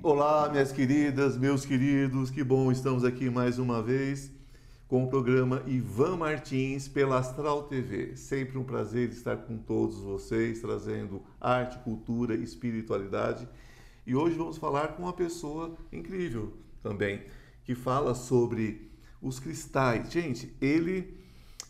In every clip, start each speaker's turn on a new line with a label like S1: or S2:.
S1: Olá, minhas queridas, meus queridos, que bom, estamos aqui mais uma vez com o programa Ivan Martins pela Astral TV. Sempre um prazer estar com todos vocês, trazendo arte, cultura, espiritualidade. E hoje vamos falar com uma pessoa incrível também, que fala sobre os cristais. Gente, ele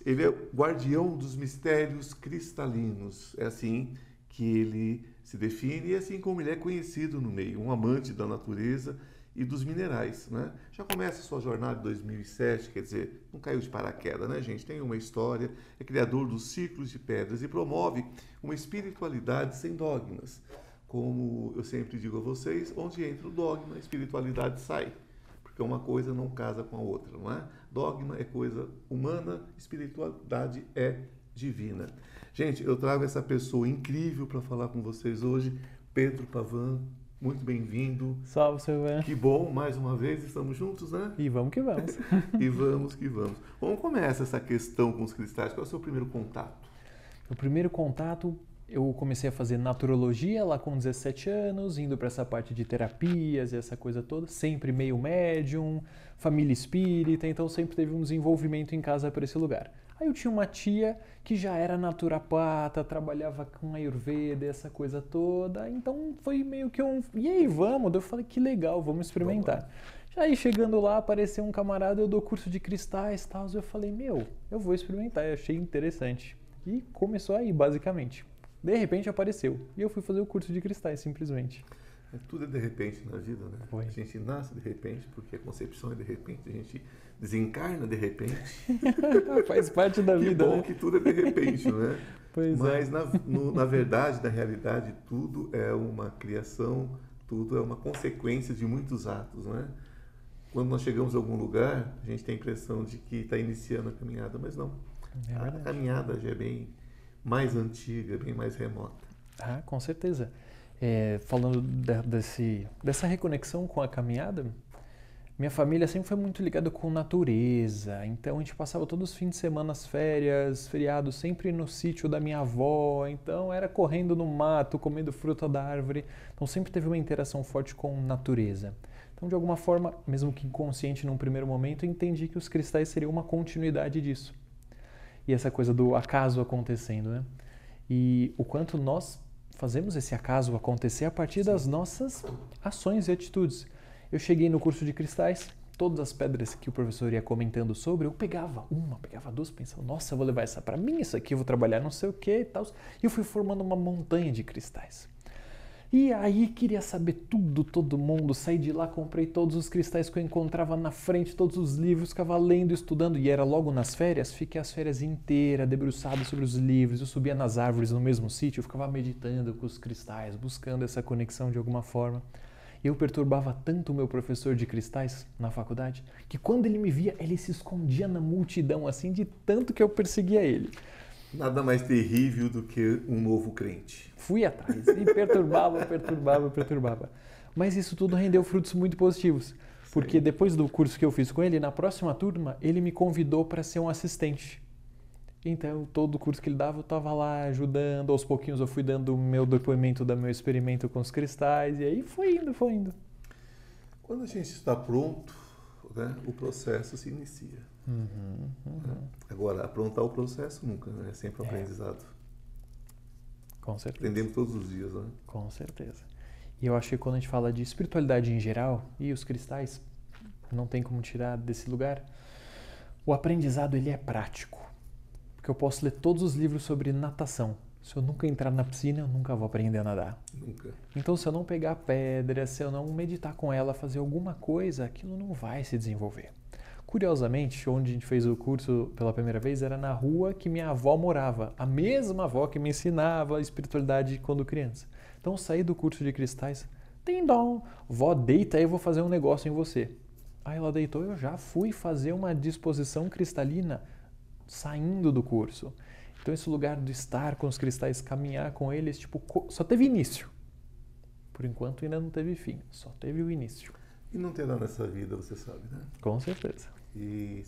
S1: é o guardião dos mistérios cristalinos. É assim que ele se define e assim como ele é conhecido no meio, um amante da natureza e dos minerais, né? Já começa a sua jornada em 2007, quer dizer, não caiu de paraquedas, né, gente? Tem uma história, é criador dos ciclos de pedras e promove uma espiritualidade sem dogmas. Como eu sempre digo a vocês, onde entra o dogma, a espiritualidade sai. Porque uma coisa não casa com a outra, não é? Dogma é coisa humana, espiritualidade é divina. Gente, eu trago essa pessoa incrível para falar com vocês hoje, Pedro Pavan. Muito bem-vindo.
S2: Salve, seu Ivan.
S1: Que bom, mais uma vez estamos juntos, né?
S2: E vamos que vamos.
S1: E vamos que vamos. Como começa essa questão com os cristais? Qual é o seu primeiro contato?
S2: O primeiro contato, eu comecei a fazer naturologia lá com 17 anos, indo para essa parte de terapias e essa coisa toda, sempre meio médium, família espírita, então sempre teve um desenvolvimento em casa para esse lugar. Aí eu tinha uma tia que já era naturopata, trabalhava com Ayurveda, essa coisa toda, então foi meio que um... E aí, vamos? Eu falei, que legal, vamos experimentar. Aí chegando lá, apareceu um camarada, eu dou curso de cristais e tal, eu falei, eu vou experimentar, eu achei interessante. E começou aí, basicamente. De repente apareceu, e eu fui fazer o curso de cristais, simplesmente.
S1: Tudo é de repente na vida, né?
S2: Foi.
S1: A gente nasce de repente, porque a concepção é de repente, a gente desencarna de repente.
S2: Faz parte da vida,
S1: que bom,
S2: né?
S1: que tudo é de repente, né?
S2: Pois
S1: Mas
S2: é.
S1: na verdade, na realidade, tudo é uma criação, tudo é uma consequência de muitos atos, né? Quando nós chegamos a algum lugar, a gente tem a impressão de que está iniciando a caminhada, mas não. A caminhada já é bem mais antiga, bem mais remota.
S2: Ah, com certeza. Falando dessa reconexão com a caminhada, minha família sempre foi muito ligada com natureza, então a gente passava todos os fins de semana, as férias, feriados, sempre no sítio da minha avó, então era correndo no mato, comendo fruta da árvore, então sempre teve uma interação forte com natureza. Então, de alguma forma, mesmo que inconsciente num primeiro momento, eu entendi que os cristais seriam uma continuidade disso. E essa coisa do acaso acontecendo, né? E o quanto nós fazemos esse acaso acontecer a partir das nossas ações e atitudes. Eu cheguei no curso de cristais, todas as pedras que o professor ia comentando sobre, eu pegava uma, pegava duas, pensava, nossa, eu vou levar essa para mim, isso aqui eu vou trabalhar não sei o que e tal. E eu fui formando uma montanha de cristais. E aí queria saber tudo, todo mundo, saí de lá, comprei todos os cristais que eu encontrava na frente, todos os livros, ficava lendo, estudando, e era logo nas férias, fiquei as férias inteiras, debruçado sobre os livros, eu subia nas árvores no mesmo sítio, eu ficava meditando com os cristais, buscando essa conexão de alguma forma. Eu perturbava tanto o meu professor de cristais na faculdade, que quando ele me via, ele se escondia na multidão, assim, de tanto que eu perseguia ele.
S1: Nada mais terrível do que um novo crente.
S2: Fui atrás e perturbava. Mas isso tudo rendeu frutos muito positivos. Porque depois do curso que eu fiz com ele, na próxima turma, ele me convidou para ser um assistente. Então, todo o curso que ele dava, eu estava lá ajudando. Aos pouquinhos eu fui dando o meu depoimento do meu experimento com os cristais. E aí foi indo.
S1: Quando a gente está pronto, né, o processo se inicia. Agora, aprontar o processo nunca, né? É sempre um aprendizado.
S2: Com certeza.
S1: Aprendemos todos os dias, né?
S2: Com certeza. E eu acho que quando a gente fala de espiritualidade em geral, e os cristais, não tem como tirar desse lugar, o aprendizado ele é prático. Porque eu posso ler todos os livros sobre natação. Se eu nunca entrar na piscina, eu nunca vou aprender a nadar.
S1: Nunca.
S2: Então, se eu não pegar a pedra, se eu não meditar com ela, fazer alguma coisa, aquilo não vai se desenvolver. Curiosamente, onde a gente fez o curso pela primeira vez era na rua que minha avó morava. A mesma avó que me ensinava a espiritualidade quando criança. Então, eu saí do curso de cristais. Tem dom. Vó, deita aí, eu vou fazer um negócio em você. Aí ela deitou, eu já fui fazer uma disposição cristalina saindo do curso. Então, esse lugar de estar com os cristais, caminhar com eles, tipo, só teve início. Por enquanto, ainda não teve fim. Só teve o início.
S1: E não terá nessa vida, você sabe, né?
S2: Com certeza.
S1: E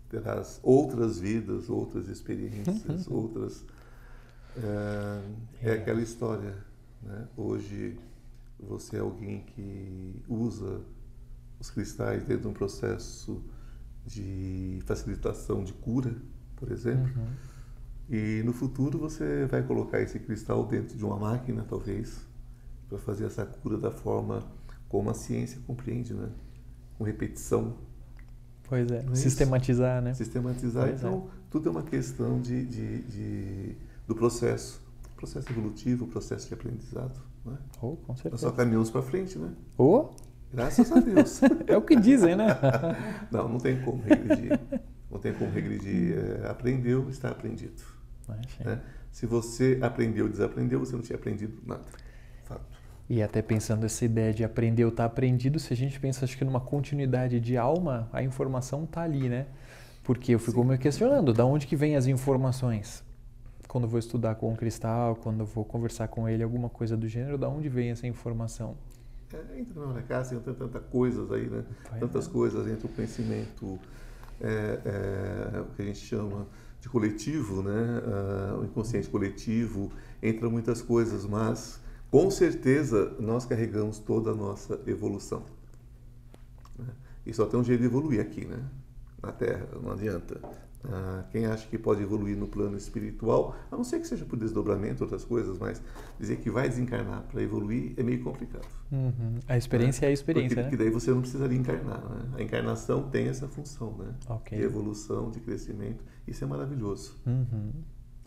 S1: terás outras vidas, outras experiências, outras... É aquela história, né? Hoje você é alguém que usa os cristais dentro de um processo de facilitação de cura, por exemplo. E no futuro você vai colocar esse cristal dentro de uma máquina, talvez, para fazer essa cura da forma como a ciência compreende, né? Com repetição.
S2: Pois é,
S1: Não é
S2: sistematizar,
S1: isso?
S2: né?
S1: Sistematizar.
S2: Pois
S1: então, tudo é uma questão do processo. Processo evolutivo, processo de aprendizado. Né?
S2: Oh, com
S1: Nós
S2: certeza.
S1: só caminhamos para frente, né?
S2: Oh,
S1: Graças a Deus.
S2: é o que dizem, né?
S1: Não tem como regredir. Não tem como regredir. Aprendeu, está aprendido. Né? Se você aprendeu e desaprendeu, você não tinha aprendido nada. Fato.
S2: E até pensando essa ideia de aprender ou estar aprendido, se a gente pensa, acho que numa continuidade de alma, a informação está ali, né? Porque eu fico me questionando, da onde que vem as informações? Quando eu vou estudar com um cristal, quando eu vou conversar com ele, alguma coisa do gênero, da onde vem essa informação?
S1: Entra na casa, tem tantas coisas aí, né? Tantas coisas entre o conhecimento, o que a gente chama de coletivo, né? O inconsciente coletivo, entra muitas coisas, mas com certeza nós carregamos toda a nossa evolução. Né? E só tem um jeito de evoluir aqui, né? Na Terra, não adianta. Quem acha que pode evoluir no plano espiritual, a não ser que seja por desdobramento, outras coisas, mas dizer que vai desencarnar para evoluir é meio complicado.
S2: A experiência é a experiência,
S1: porque daí você não precisaria encarnar. Né? A encarnação tem essa função, né? De evolução, de crescimento. Isso é maravilhoso.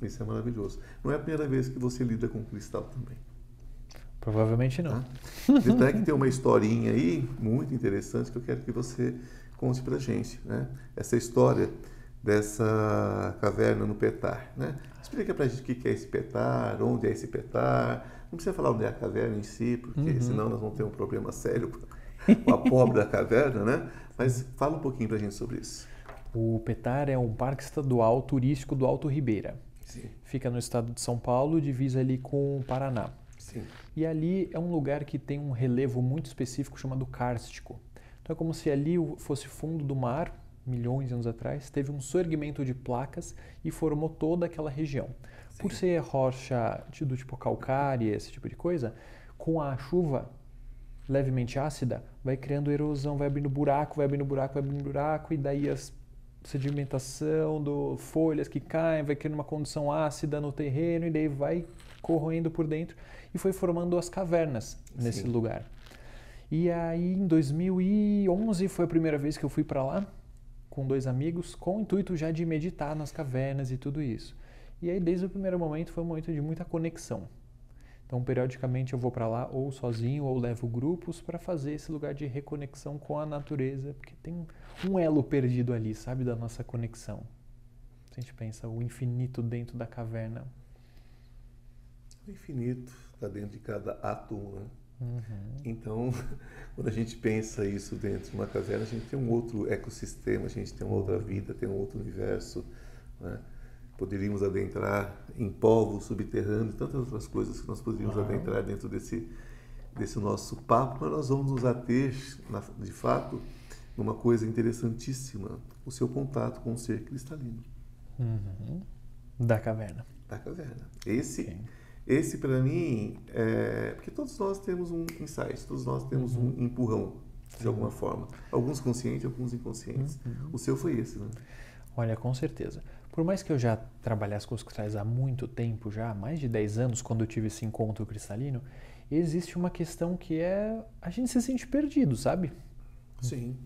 S1: Isso é maravilhoso. Não é a primeira vez que você lida com cristal também.
S2: Provavelmente não.
S1: Detalhe que tem uma historinha aí, muito interessante, que eu quero que você conte pra gente. Né? Essa história dessa caverna no Petar, né? Explica pra gente o que é esse Petar, onde é esse Petar. Não precisa falar onde é a caverna em si, porque senão nós vamos ter um problema sério com a pobre da caverna, né? Mas fala um pouquinho pra gente sobre isso.
S2: O Petar é um parque estadual turístico do Alto Ribeira.
S1: Sim.
S2: Fica no estado de São Paulo, divisa ali com o Paraná.
S1: Sim.
S2: E ali é um lugar que tem um relevo muito específico chamado kárstico. Então é como se ali fosse fundo do mar, milhões de anos atrás, teve um surgimento de placas e formou toda aquela região. Sim. Por ser rocha do tipo calcária, esse tipo de coisa, com a chuva levemente ácida, vai criando erosão, vai abrindo buraco, vai abrindo buraco, vai abrindo buraco, e daí a sedimentação do folhas que caem, vai criando uma condição ácida no terreno, e daí vai corroendo por dentro, e foi formando as cavernas nesse lugar. E aí, em 2011, foi a primeira vez que eu fui para lá, com 2 amigos, com o intuito já de meditar nas cavernas e tudo isso. E aí, desde o primeiro momento, foi um momento de muita conexão. Então, periodicamente eu vou para lá ou sozinho ou levo grupos para fazer esse lugar de reconexão com a natureza, porque tem um elo perdido ali, sabe, da nossa conexão. A gente pensa o infinito dentro da caverna.
S1: O infinito está dentro de cada átomo, né? Então, quando a gente pensa isso dentro de uma caverna, a gente tem um outro ecossistema, a gente tem uma outra vida, tem um outro universo, né? Poderíamos adentrar em povos subterrâneos, tantas outras coisas que nós poderíamos adentrar dentro desse nosso papo, mas nós vamos nos ater, de fato, numa coisa interessantíssima, o seu contato com o ser cristalino.
S2: Da caverna.
S1: Da caverna. Esse para mim, porque todos nós temos um insight, todos nós temos um empurrão, de alguma forma. Alguns conscientes, alguns inconscientes. O seu foi esse, né?
S2: Olha, com certeza. Por mais que eu já trabalhasse com os cristais há muito tempo, já há mais de 10 anos, quando eu tive esse encontro cristalino, existe uma questão que é a gente se sente perdido, sabe?
S1: Sim.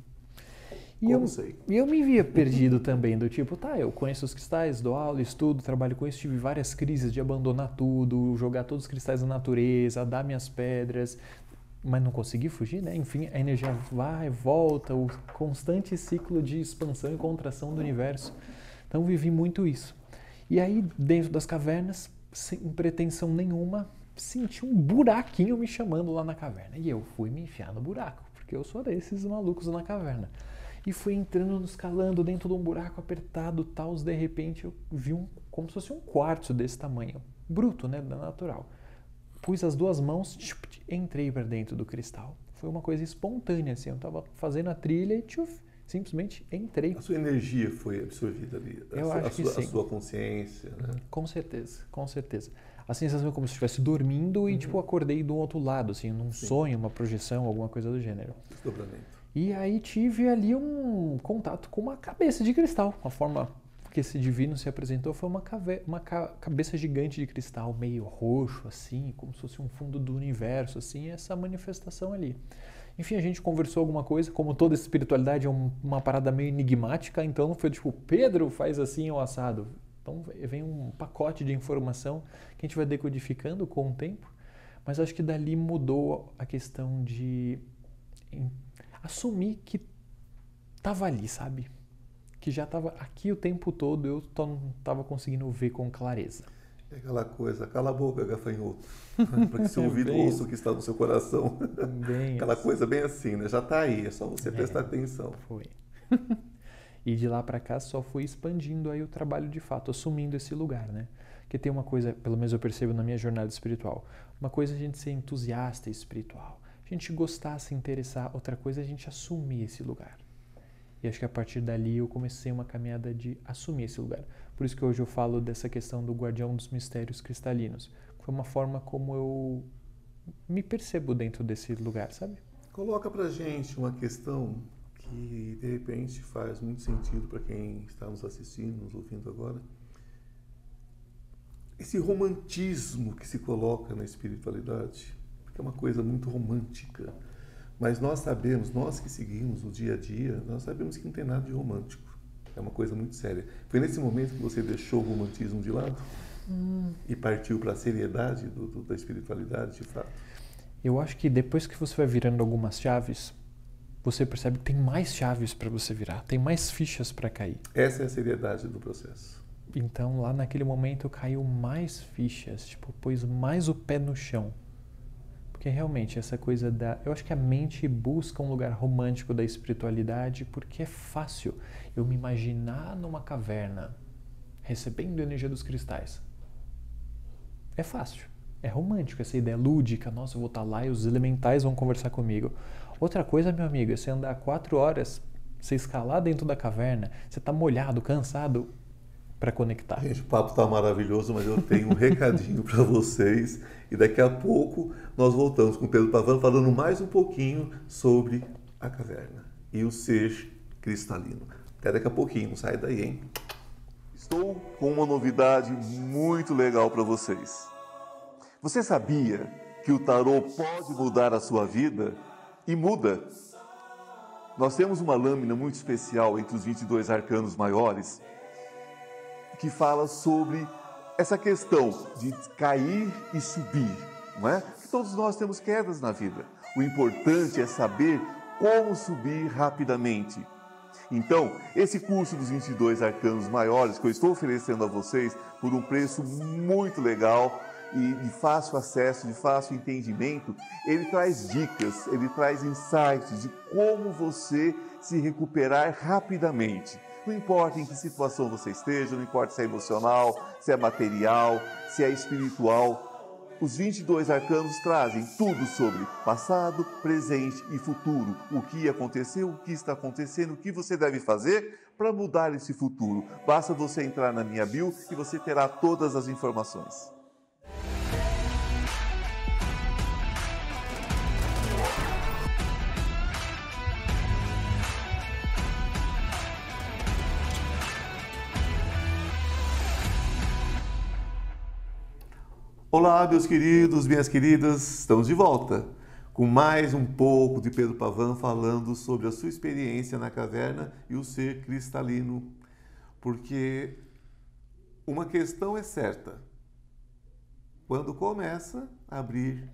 S2: E eu me via perdido também, do tipo, eu conheço os cristais, dou aula, estudo, trabalho com isso, tive várias crises de abandonar tudo, jogar todos os cristais na natureza, dar minhas pedras, mas não consegui fugir, né? Enfim, a energia vai, volta, o constante ciclo de expansão e contração do universo. Então vivi muito isso. E aí, dentro das cavernas, sem pretensão nenhuma, senti um buraquinho me chamando lá na caverna. E eu fui me enfiar no buraco, porque eu sou desses malucos na caverna. E fui entrando, escalando dentro de um buraco apertado, tal, de repente eu vi como se fosse um quartzo desse tamanho, bruto, né, natural. Pus as 2 mãos, entrei para dentro do cristal. Foi uma coisa espontânea, assim, eu estava fazendo a trilha e Simplesmente entrei.
S1: A sua energia foi absorvida ali,
S2: Eu acho que sim.
S1: A sua consciência, né?
S2: Com certeza, com certeza. A sensação é como se eu estivesse dormindo e, tipo, acordei do outro lado, assim, num sonho, uma projeção, alguma coisa do gênero.
S1: Desdobramento.
S2: E aí tive ali um contato com uma cabeça de cristal. A forma que esse divino se apresentou foi uma cabeça gigante de cristal, meio roxo, assim, como se fosse um fundo do universo, assim, essa manifestação ali. Enfim, a gente conversou alguma coisa, como toda espiritualidade é uma parada meio enigmática, então não foi tipo, Pedro faz assim ou assado. Então vem um pacote de informação que a gente vai decodificando com o tempo, mas acho que dali mudou a questão de assumir que estava ali, sabe? Que já estava aqui o tempo todo, eu não estava conseguindo ver com clareza.
S1: É aquela coisa, cala a boca, gafanhoto, para que seu ouvido
S2: Bem
S1: ouça o que está no seu coração.
S2: Bem
S1: Aquela
S2: assim.
S1: coisa bem assim, né? Já está aí, é só você prestar atenção.
S2: Foi. E de lá para cá só fui expandindo aí o trabalho de fato, assumindo esse lugar, né? Que tem uma coisa, pelo menos eu percebo na minha jornada espiritual, uma coisa é a gente ser entusiasta espiritual, a gente gostar, se interessar, outra coisa é a gente assumir esse lugar. E acho que a partir dali eu comecei uma caminhada de assumir esse lugar. Por isso que hoje eu falo dessa questão do guardião dos mistérios cristalinos. Foi uma forma como eu me percebo dentro desse lugar, sabe?
S1: Coloca pra gente uma questão que de repente faz muito sentido para quem está nos assistindo, nos ouvindo agora. Esse romantismo que se coloca na espiritualidade, porque é uma coisa muito romântica. Mas nós sabemos, nós que seguimos o dia a dia, nós sabemos que não tem nada de romântico. É uma coisa muito séria. Foi nesse momento que você deixou o romantismo de lado e partiu para a seriedade da espiritualidade, de fato?
S2: Eu acho que depois que você vai virando algumas chaves, você percebe que tem mais chaves para você virar, tem mais fichas para cair.
S1: Essa é a seriedade do processo.
S2: Então, lá naquele momento, caiu mais fichas, tipo, pôs mais o pé no chão. Porque realmente essa coisa eu acho que a mente busca um lugar romântico da espiritualidade porque é fácil eu me imaginar numa caverna recebendo a energia dos cristais. É fácil, é romântico, essa ideia lúdica, nossa, eu vou estar lá e os elementais vão conversar comigo. Outra coisa, meu amigo, é você andar 4 horas, você escalar dentro da caverna, você tá molhado, cansado para conectar.
S1: Gente, o papo está maravilhoso, mas eu tenho um recadinho para vocês e daqui a pouco nós voltamos com o Pedro Pavan falando mais um pouquinho sobre a caverna e o ser cristalino. Até daqui a pouquinho, não sai daí, hein? Estou com uma novidade muito legal para vocês. Você sabia que o tarô pode mudar a sua vida? E muda. Nós temos uma lâmina muito especial entre os 22 arcanos maiores que fala sobre essa questão de cair e subir, não é? Porque todos nós temos quedas na vida. O importante é saber como subir rapidamente. Então, esse curso dos 22 arcanos maiores que eu estou oferecendo a vocês por um preço muito legal e de fácil acesso, de fácil entendimento, ele traz dicas, ele traz insights de como você se recuperar rapidamente. Não importa em que situação você esteja, não importa se é emocional, se é material, se é espiritual. Os 22 arcanos trazem tudo sobre passado, presente e futuro. O que aconteceu, o que está acontecendo, o que você deve fazer para mudar esse futuro. Basta você entrar na minha bio e você terá todas as informações. Olá, meus queridos, minhas queridas, estamos de volta com mais um pouco de Pedro Pavan falando sobre a sua experiência na caverna e o ser cristalino, porque uma questão é certa, quando começa a abrir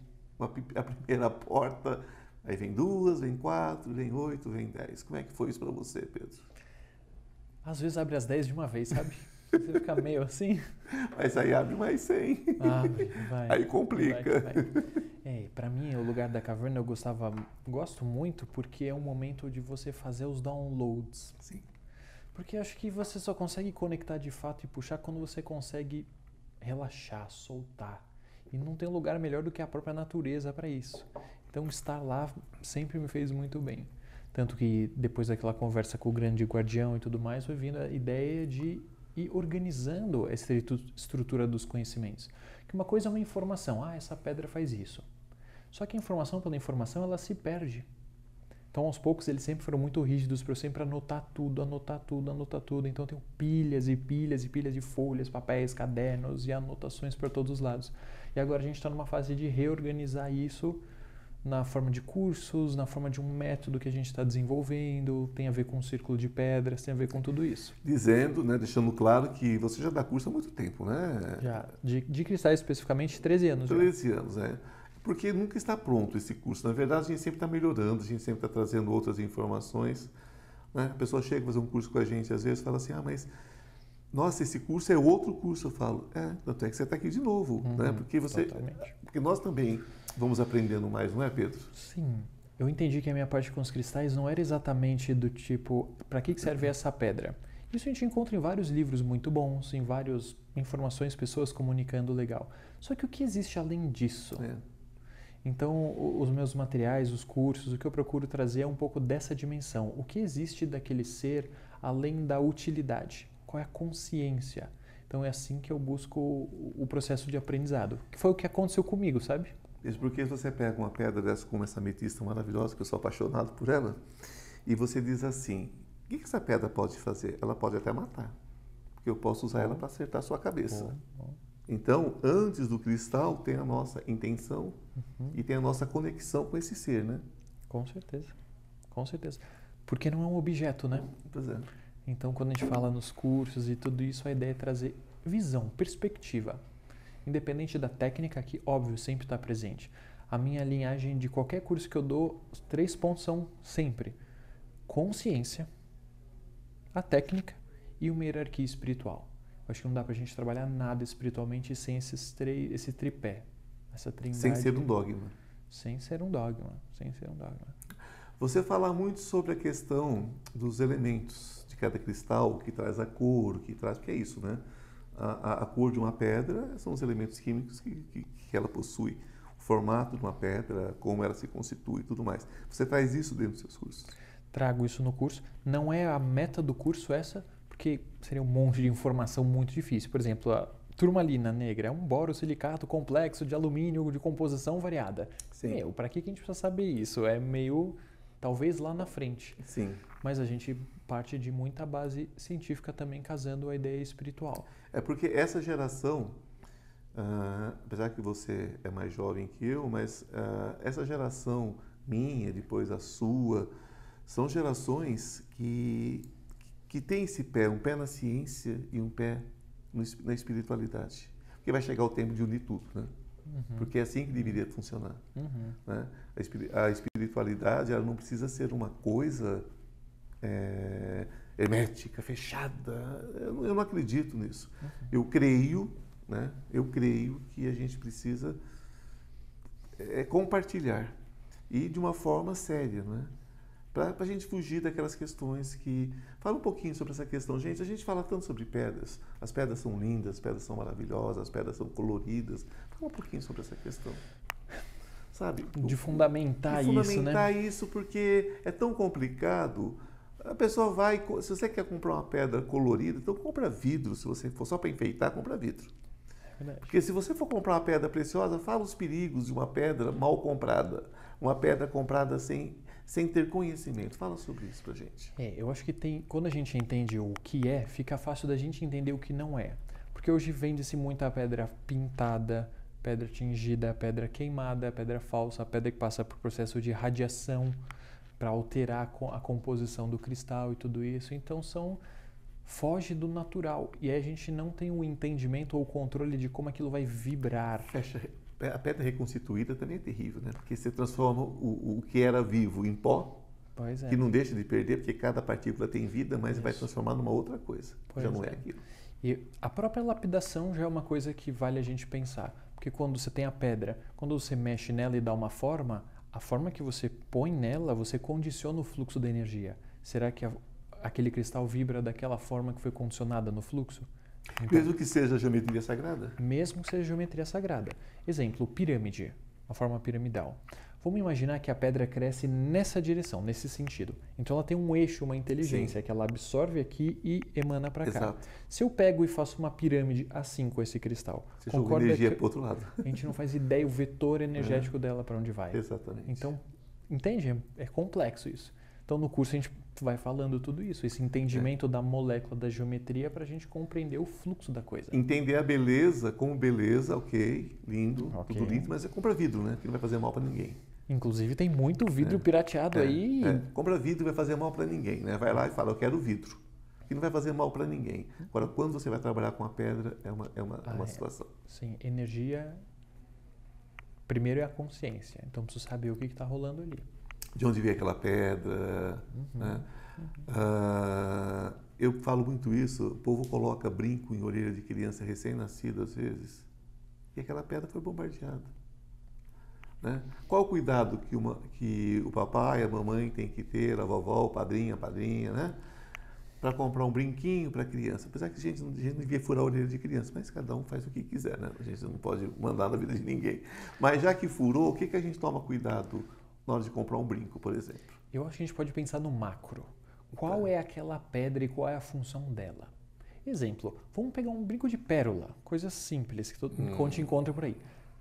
S1: a primeira porta, aí vem 2, vem 4, vem 8, vem 10. Como é que foi isso para você, Pedro?
S2: Às vezes abre as 10 de uma vez, sabe? Você fica meio assim.
S1: Mas aí abre mais 100.
S2: Vai.
S1: Aí complica.
S2: Vai. Pra mim, o lugar da caverna eu gosto muito porque é um momento de você fazer os downloads.
S1: Sim.
S2: Porque acho que você só consegue conectar de fato e puxar quando você consegue relaxar, soltar. E não tem lugar melhor do que a própria natureza para isso. Então estar lá sempre me fez muito bem. Tanto que depois daquela conversa com o grande guardião e tudo mais, foi vindo a ideia de ir organizando essa estrutura dos conhecimentos. Que uma coisa é uma informação, essa pedra faz isso. Só que a informação pela informação, ela se perde. Então, aos poucos, eles sempre foram muito rígidos para eu sempre anotar tudo, anotar tudo, anotar tudo. Então, eu tenho pilhas e pilhas e pilhas de folhas, papéis, cadernos e anotações para todos os lados. E agora a gente está numa fase de reorganizar isso na forma de cursos, na forma de um método que a gente está desenvolvendo, tem a ver com o círculo de pedras, tem a ver com tudo isso.
S1: Dizendo, né, deixando claro que você já dá curso há muito tempo, né?
S2: Já, de cristais especificamente, 13 anos.
S1: 13 anos, Porque nunca está pronto esse curso. Na verdade, a gente sempre está melhorando, a gente sempre está trazendo outras informações. Né? A pessoa chega a fazer um curso com a gente, às vezes fala assim, mas, nossa, esse curso é outro curso. Eu falo, tanto é que você está aqui de novo. Né? Porque nós também vamos aprendendo mais, não é, Pedro?
S2: Sim. Eu entendi que a minha parte com os cristais não era exatamente do tipo, para que serve essa pedra? Isso a gente encontra em vários livros muito bons, em várias informações, pessoas comunicando legal. Só que o que existe além disso? Então, os meus materiais, os cursos, o que eu procuro trazer é um pouco dessa dimensão. O que existe daquele ser além da utilidade? Qual é a consciência? Então, é assim que eu busco o processo de aprendizado. Que foi o que aconteceu comigo, sabe?
S1: Isso porque você pega uma pedra dessa como essa ametista maravilhosa, que eu sou apaixonado por ela, e você diz assim, o que essa pedra pode fazer? Ela pode até matar, porque eu posso usar ela para acertar a sua cabeça. Então, antes do cristal, tem a nossa intenção e tem a nossa conexão com esse ser, né?
S2: Com certeza, com certeza. Porque não é um objeto, né?
S1: Pois é.
S2: Então, quando a gente fala nos cursos e tudo isso, a ideia é trazer visão, perspectiva. Independente da técnica, que, óbvio, sempre está presente. A minha linhagem de qualquer curso que eu dou, os 3 pontos são sempre consciência, a técnica e uma hierarquia espiritual. Eu acho que não dá pra gente trabalhar nada espiritualmente sem esse tripé, essa trindade.
S1: Sem ser um dogma.
S2: Sem ser um dogma, sem ser um dogma.
S1: Você fala muito sobre a questão dos elementos de cada cristal, o que traz a cor, o que traz... Porque é isso, né? A cor de uma pedra são os elementos químicos que ela possui. O formato de uma pedra, como ela se constitui e tudo mais. Você traz isso dentro dos seus cursos?
S2: Trago isso no curso. Não é a meta do curso essa, porque seria um monte de informação muito difícil. Por exemplo, a turmalina negra é um borosilicato complexo de alumínio de composição variada.
S1: Sim.
S2: Para que a gente precisa saber isso? É meio, talvez lá na frente.
S1: Sim.
S2: Mas a gente parte de muita base científica também casando a ideia espiritual.
S1: É porque essa geração, apesar que você é mais jovem que eu, mas essa geração minha, depois a sua, são gerações que têm esse pé, um pé na ciência e um pé na espiritualidade. Porque vai chegar o tempo de unir tudo, né? Porque é assim que deveria funcionar. Né? A espiritualidade, ela não precisa ser uma coisa hermética, fechada. Eu não acredito nisso. Eu creio, né? Eu creio que a gente precisa compartilhar e de uma forma séria, né? Para a gente fugir daquelas questões que... Fala um pouquinho sobre essa questão. Gente, a gente fala tanto sobre pedras. As pedras são lindas, as pedras são maravilhosas, as pedras são coloridas. Fala um pouquinho sobre essa questão. Sabe?
S2: De fundamentar isso, né?
S1: De fundamentar isso, porque é tão complicado. A pessoa vai... Se você quer comprar uma pedra colorida, então compra vidro. Se você for só para enfeitar, compra vidro.
S2: Verdade.
S1: Porque se você for comprar uma pedra preciosa, fala os perigos de uma pedra mal comprada. Uma pedra comprada sem ter conhecimento. Fala sobre isso pra gente.
S2: Eu acho que quando a gente entende o que é, fica fácil da gente entender o que não é. Porque hoje vende-se muita pedra pintada, pedra tingida, pedra queimada, pedra falsa, pedra que passa por processo de radiação para alterar a composição do cristal e tudo isso. Então foge do natural. E aí a gente não tem o entendimento ou o controle de como aquilo vai vibrar.
S1: A pedra reconstituída também é terrível, né? Porque você transforma o que era vivo em pó, que não deixa de perder, porque cada partícula tem vida, mas vai transformar numa outra coisa. Já não é aquilo.
S2: E a própria lapidação já é uma coisa que vale a gente pensar. Porque quando você tem a pedra, quando você mexe nela e dá uma forma, a forma que você põe nela, você condiciona o fluxo da energia. Será que aquele cristal vibra daquela forma que foi condicionada no fluxo?
S1: Então, mesmo que seja geometria sagrada?
S2: Mesmo que seja geometria sagrada. Exemplo, pirâmide, a forma piramidal. Vamos imaginar que a pedra cresce nessa direção, nesse sentido. Então ela tem um eixo, uma inteligência, que ela absorve aqui e emana para cá.
S1: Exato.
S2: Se eu pego e faço uma pirâmide assim com esse cristal,
S1: Você joga energia para o outro lado.
S2: A gente não faz ideia o vetor energético dela para onde vai.
S1: Exatamente.
S2: Então, entende? É complexo isso. Então no curso a gente vai falando tudo isso, esse entendimento da molécula, da geometria, para a gente compreender o fluxo da coisa.
S1: Entender a beleza como beleza, ok, lindo, tudo lindo, mas compra vidro, né? Que não vai fazer mal para ninguém.
S2: Inclusive tem muito vidro pirateado aí.
S1: Compra vidro e vai fazer mal para ninguém, né? Vai lá e fala, eu quero vidro. Que não vai fazer mal para ninguém. Agora, quando você vai trabalhar com a pedra, é uma situação.
S2: Sim, energia... Primeiro é a consciência. Então preciso saber o que está rolando ali.
S1: De onde veio aquela pedra, né? Eu falo muito isso, o povo coloca brinco em orelha de criança recém-nascida às vezes, e aquela pedra foi bombardeada. Né? Qual o cuidado que o papai, a mamãe tem que ter, a vovó, o padrinho, a padrinha, né? Para comprar um brinquinho para a criança? Apesar que a gente não devia furar a orelha de criança, mas cada um faz o que quiser, né? A gente não pode mandar na vida de ninguém. Mas já que furou, o que a gente toma cuidado na hora de comprar um brinco, por exemplo?
S2: Eu acho que a gente pode pensar no macro. Qual é aquela pedra e qual é a função dela? Exemplo, vamos pegar um brinco de pérola, coisa simples que todo mundo encontra por aí.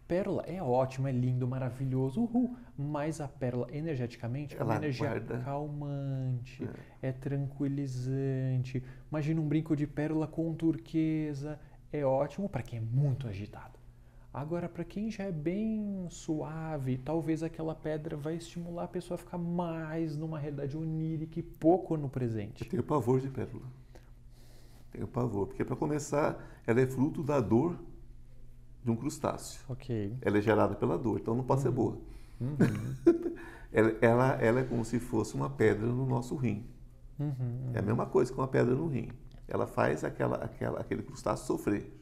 S2: Pérola é ótimo, é lindo, maravilhoso, mas a pérola energeticamente é uma energia calmante, é tranquilizante. Imagina um brinco de pérola com turquesa, é ótimo para quem é muito agitado. Agora, para quem já é bem suave, talvez aquela pedra vai estimular a pessoa a ficar mais numa realidade onírica e pouco no presente.
S1: Eu tenho pavor de pérola. Tenho pavor, porque para começar, ela é fruto da dor de um crustáceo.
S2: Ok.
S1: Ela é gerada pela dor, então não pode ser boa. ela é como se fosse uma pedra no nosso rim. É a mesma coisa que uma pedra no rim. Ela faz aquele crustáceo sofrer.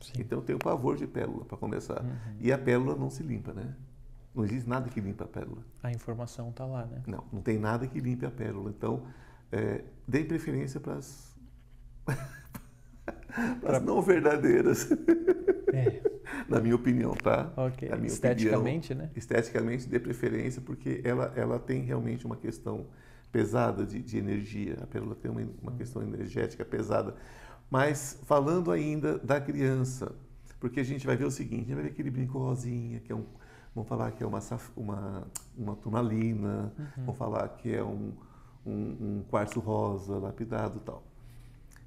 S2: Sim.
S1: Então eu tenho pavor de pérola, para começar. E a pérola não se limpa, né? Não existe nada que limpe a pérola.
S2: A informação está lá, né?
S1: Não tem nada que limpe a pérola. Então, dê preferência para as não verdadeiras. Na minha opinião, tá?
S2: Ok.
S1: Na minha
S2: Esteticamente,
S1: opinião,
S2: né?
S1: Esteticamente, dê preferência, porque ela tem realmente uma questão pesada de energia. A pérola tem uma questão energética pesada. Mas falando ainda da criança, porque a gente vai ver o seguinte, a gente vai ver aquele brinco rosinha, que é vamos falar que é uma turmalina, vamos falar que é um quartzo rosa lapidado e tal.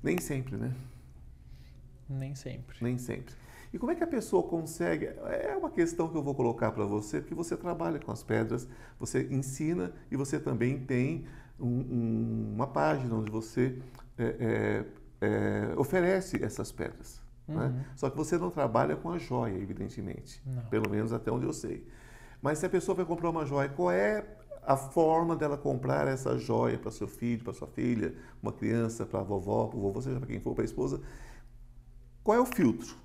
S1: Nem sempre, né?
S2: Nem sempre.
S1: Nem sempre. E como é que a pessoa consegue? É uma questão que eu vou colocar para você, porque você trabalha com as pedras, você ensina e você também tem uma página onde você oferece essas pedras. Né? Só que você não trabalha com a joia, evidentemente.
S2: Não.
S1: Pelo menos até onde eu sei. Mas se a pessoa vai comprar uma joia, qual é a forma dela comprar essa joia para seu filho, para sua filha, uma criança, para a vovó, para o vovô, seja para quem for, para a esposa? Qual é o filtro?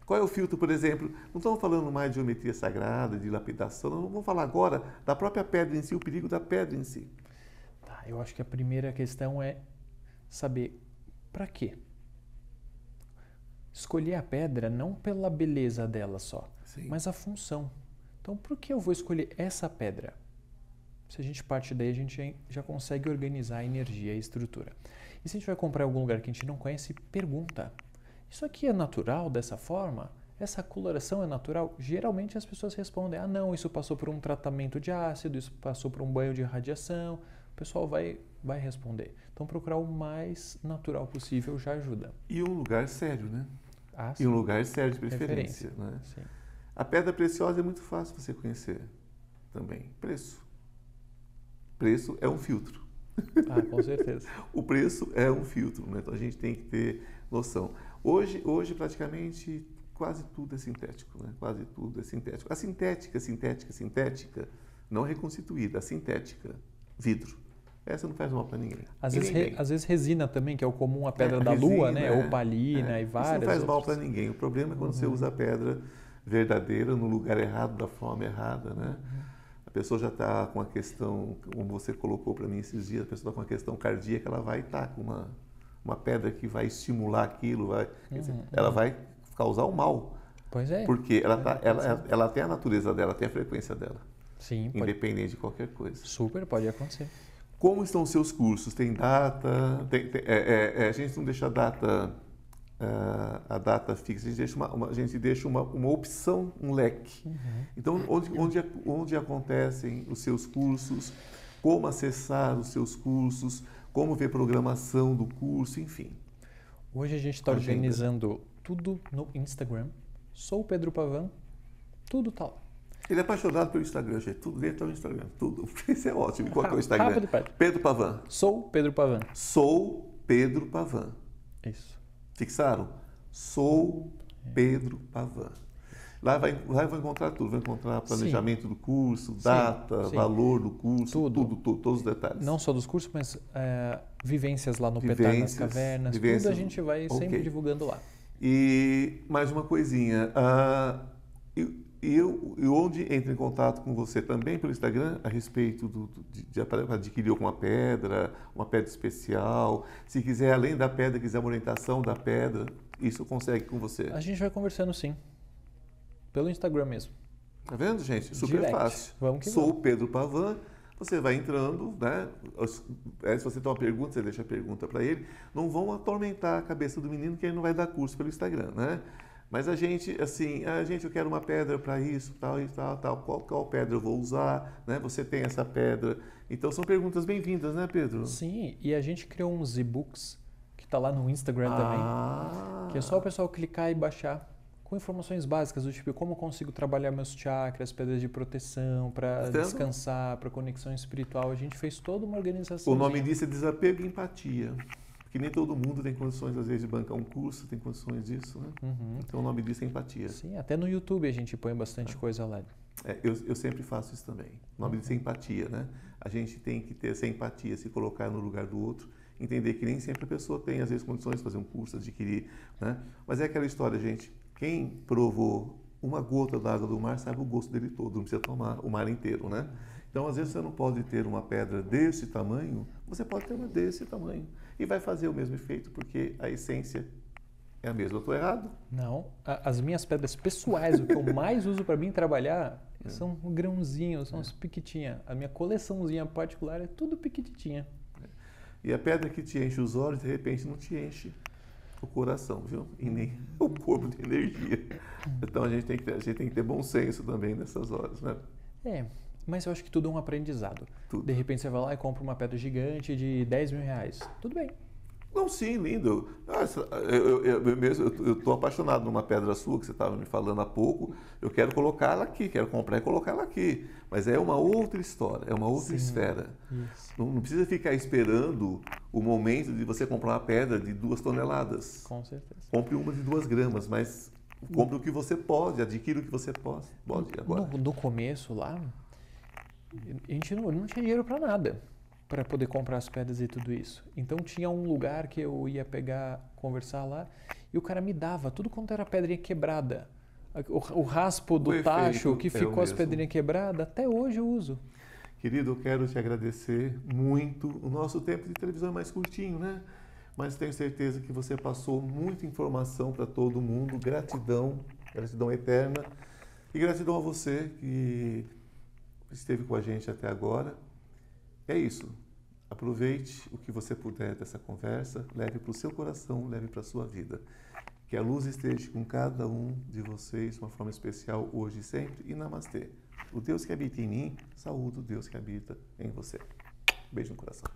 S1: Qual é o filtro, por exemplo? Não estamos falando mais de geometria sagrada, de lapidação, não vamos falar agora da própria pedra em si, o perigo da pedra em si.
S2: Tá, eu acho que a primeira questão é saber para quê. Escolher a pedra não pela beleza dela só, mas a função. Então, por que eu vou escolher essa pedra? Se a gente parte daí, a gente já consegue organizar a energia e a estrutura. E se a gente vai comprar em algum lugar que a gente não conhece, pergunta. Isso aqui é natural dessa forma? Essa coloração é natural? Geralmente as pessoas respondem, não, isso passou por um tratamento de ácido, isso passou por um banho de radiação. O pessoal vai responder. Então procurar o mais natural possível já ajuda.
S1: E um lugar sério, né?
S2: Sim.
S1: E um lugar sério de preferência. Né?
S2: Sim.
S1: A pedra preciosa é muito fácil você conhecer também. Preço. Preço é um filtro.
S2: Com certeza.
S1: O preço é um filtro, né? Então a gente tem que ter noção. Hoje praticamente quase tudo é sintético, né? Quase tudo é sintético. A sintética, não reconstituída, a sintética, vidro. Essa não faz mal para ninguém.
S2: Às vezes resina também, que é o comum, a pedra da lua, né? Opalina e várias.
S1: Isso não faz mal para ninguém. O problema é quando você usa a pedra verdadeira no lugar errado, da forma errada, né? A pessoa já está com a questão, como você colocou para mim esses dias, a pessoa está com uma questão cardíaca, ela vai estar com uma pedra que vai estimular aquilo, ela vai causar o mal.
S2: Pois é.
S1: Porque ela tem a natureza dela, tem a frequência dela.
S2: Sim, pode.
S1: independente de qualquer coisa.
S2: Super, pode acontecer.
S1: Como estão os seus cursos? Tem data? A gente não deixa a data fixa, a gente deixa uma opção, um leque. Então, onde acontecem os seus cursos, como acessar os seus cursos, como ver programação do curso, enfim.
S2: Hoje a gente está organizando tudo no Instagram. Sou o Pedro Pavan, tudo tá lá.
S1: Ele é apaixonado pelo Instagram, gente. Tudo dele está no Instagram. Tudo. Isso é ótimo. Qual que é o Instagram?
S2: Rápido,
S1: Pedro Pavan.
S2: Sou Pedro Pavan.
S1: Sou Pedro Pavan.
S2: Isso.
S1: Fixaram? Sou Pedro Pavan. Lá vai encontrar tudo. Vai encontrar planejamento do curso, data, valor do curso, tudo, todos os detalhes.
S2: Não só dos cursos, mas vivências lá no Petar nas Cavernas. Tudo a gente vai sempre divulgando lá.
S1: E mais uma coisinha. E onde entra em contato com você também pelo Instagram a respeito de adquirir alguma pedra, uma pedra especial. Se quiser, além da pedra, quiser uma orientação da pedra, isso consegue com você?
S2: A gente vai conversando sim. Pelo Instagram mesmo.
S1: Tá vendo, gente? Super
S2: Direct.
S1: fácil.
S2: Vamos que
S1: Sou o
S2: vamos.
S1: Pedro Pavan. Você vai entrando, né? Se você tem uma pergunta, você deixa a pergunta para ele. Não vão atormentar a cabeça do menino que ele não vai dar curso pelo Instagram, né? Mas a gente, assim, eu quero uma pedra para isso, tal e tal, tal. Qual pedra eu vou usar, né? Você tem essa pedra. Então, são perguntas bem-vindas, né, Pedro?
S2: Sim, e a gente criou uns e-books que tá lá no Instagram também, que é só o pessoal clicar e baixar com informações básicas, do tipo, como eu consigo trabalhar meus chakras, pedras de proteção, para descansar, para conexão espiritual. A gente fez toda uma organização.
S1: O nome disso é desapego e empatia. Que nem todo mundo tem condições, às vezes, de bancar um curso, tem condições disso, né? Então, o nome disso é empatia.
S2: Sim, até no YouTube a gente põe bastante coisa lá.
S1: Eu sempre faço isso também. O nome disso é empatia, né? A gente tem que ter essa empatia, se colocar no lugar do outro, entender que nem sempre a pessoa tem, às vezes, condições de fazer um curso, adquirir, né? Mas é aquela história, gente, quem provou uma gota d'água do mar sabe o gosto dele todo, não precisa tomar o mar inteiro, né? Então, às vezes, você não pode ter uma pedra desse tamanho, você pode ter uma desse tamanho. E vai fazer o mesmo efeito, porque a essência é a mesma. Eu estou errado?
S2: Não. As minhas pedras pessoais, o que eu mais uso para mim trabalhar, são grãozinhos, são as piquitinhas. A minha coleçãozinha particular é tudo piquititinha.
S1: E a pedra que te enche os olhos, de repente, não te enche o coração, viu? E nem o corpo de energia. Então, a gente tem que ter bom senso também nessas horas, né?
S2: Mas eu acho que tudo é um aprendizado.
S1: Tudo.
S2: De repente você vai lá e compra uma pedra gigante de 10 mil reais. Tudo bem.
S1: Não, sim, lindo. Eu estou apaixonado numa pedra sua, que você estava me falando há pouco. Eu quero colocar ela aqui, quero comprar e colocar ela aqui. Mas é uma outra história, é uma outra esfera. Não precisa ficar esperando o momento de você comprar uma pedra de 2 toneladas.
S2: Com certeza.
S1: Compre uma de 2 gramas, mas compre o que você pode, adquira o que você pode agora.
S2: No começo lá, a gente não tinha dinheiro para nada, para poder comprar as pedras e tudo isso. Então tinha um lugar que eu ia pegar, conversar lá, e o cara me dava tudo quanto era pedrinha quebrada. O raspo do tacho que ficou as pedrinhas quebradas, até hoje eu uso.
S1: Querido, eu quero te agradecer muito. O nosso tempo de televisão é mais curtinho, né? Mas tenho certeza que você passou muita informação para todo mundo. Gratidão, gratidão eterna. E gratidão a você que esteve com a gente até agora. É isso. Aproveite o que você puder dessa conversa, leve para o seu coração, leve para a sua vida. Que a luz esteja com cada um de vocês de uma forma especial hoje e sempre. E namastê. O Deus que habita em mim, saúde o Deus que habita em você. Beijo no coração.